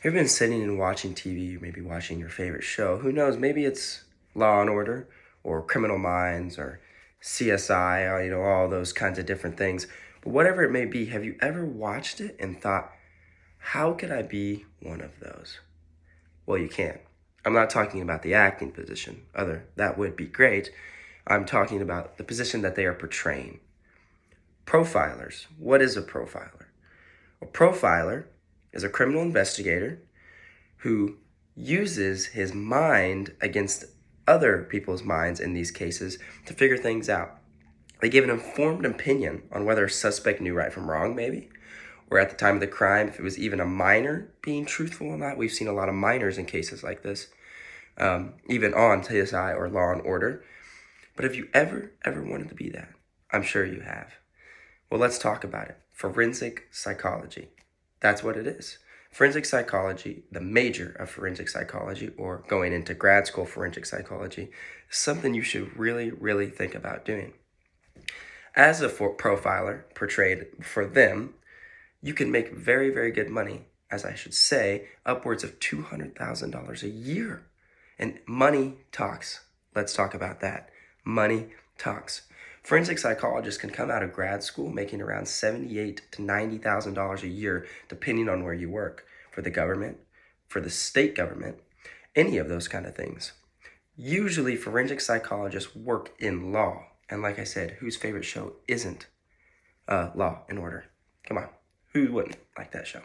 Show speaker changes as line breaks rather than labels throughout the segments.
Have you been sitting and watching TV, maybe watching your favorite show? Who knows? Maybe it's Law and Order or Criminal Minds or CSI, all those kinds of different things. But whatever it may be, have you ever watched it and thought, how could I be one of those? Well, you can. I'm not talking about the acting position, other that would be great. I'm talking about the position that they are portraying. Profilers. What is a profiler? A profiler is a criminal investigator who uses his mind against other people's minds in these cases to figure things out. They give an informed opinion on whether a suspect knew right from wrong, maybe, or at the time of the crime, if it was even a minor being truthful or not. We've seen a lot of minors in cases like this, even on CSI or Law and Order. But have you ever wanted to be that? I'm sure you have. Well, let's talk about it. Forensic psychology. That's what it is. Forensic psychology, the major of forensic psychology, or going into grad school forensic psychology, is something you should really think about doing. As a profiler portrayed for them, you can make very good money, as I should say, upwards of $200,000 a year. And money talks. Let's talk about that. Money talks. Forensic psychologists can come out of grad school making around $78,000 to $90,000 a year, depending on where you work, for the government, for the state government, any of those kind of things. Usually, forensic psychologists work in law. And like I said, whose favorite show isn't Law and Order? Come on, who wouldn't like that show?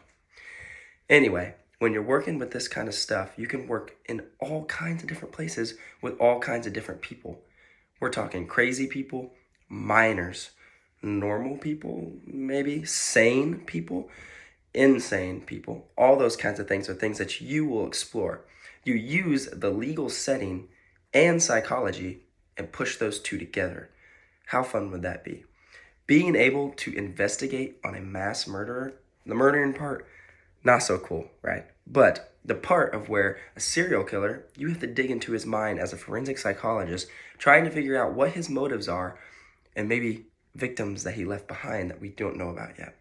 Anyway, when you're working with this kind of stuff, you can work in all kinds of different places with all kinds of different people. We're talking crazy people, minors, normal people, maybe sane people, insane people. All those kinds of things are things that you will explore. You use the legal setting and psychology and push those two together. How fun would that be? Being able to investigate on a mass murderer, the murdering part, not so cool, right? But the part of where a serial killer, you have to dig into his mind as a forensic psychologist, trying to figure out what his motives are and maybe victims that he left behind that we don't know about yet.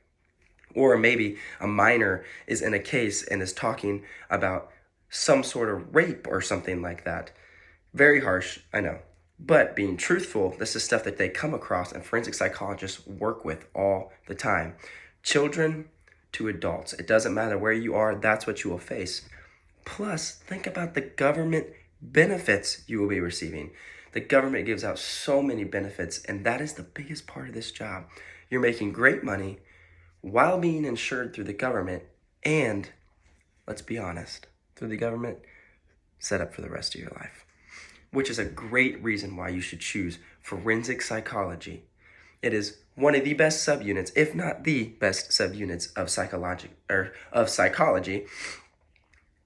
Or maybe a minor is in a case and is talking about some sort of rape or something like that. Very harsh, I know. But being truthful, this is stuff that they come across and forensic psychologists work with all the time. Children to adults. It doesn't matter where you are, that's what you will face. Plus, think about the government benefits you will be receiving. The government gives out so many benefits, and that is the biggest part of this job. You're making great money while being insured through the government, and, let's be honest, through the government, set up for the rest of your life. Which is a great reason why you should choose forensic psychology. It is one of the best subunits, if not the best subunits of psychology.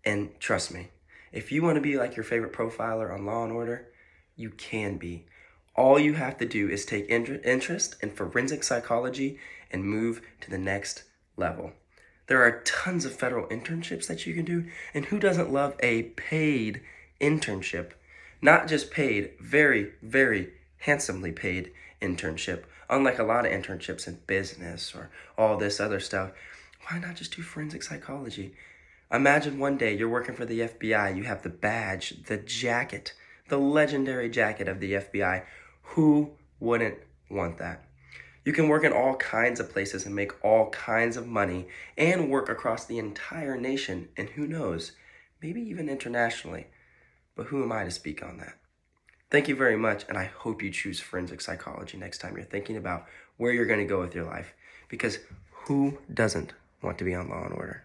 And trust me, if you want to be like your favorite profiler on Law and Order, you can be. All you have to do is take interest in forensic psychology and move to the next level. There are tons of federal internships that you can do, and who doesn't love a paid internship? Not just paid, very handsomely paid internship. Unlike a lot of internships in business or all this other stuff, why not just do forensic psychology? Imagine one day you're working for the FBI, you have the badge, the jacket, the legendary jacket of the FBI. Who wouldn't want that? You can work in all kinds of places and make all kinds of money and work across the entire nation, and who knows, maybe even internationally. But who am I to speak on that? Thank you very much, and I hope you choose forensic psychology next time you're thinking about where you're going to go with your life, because who doesn't want to be on Law and Order?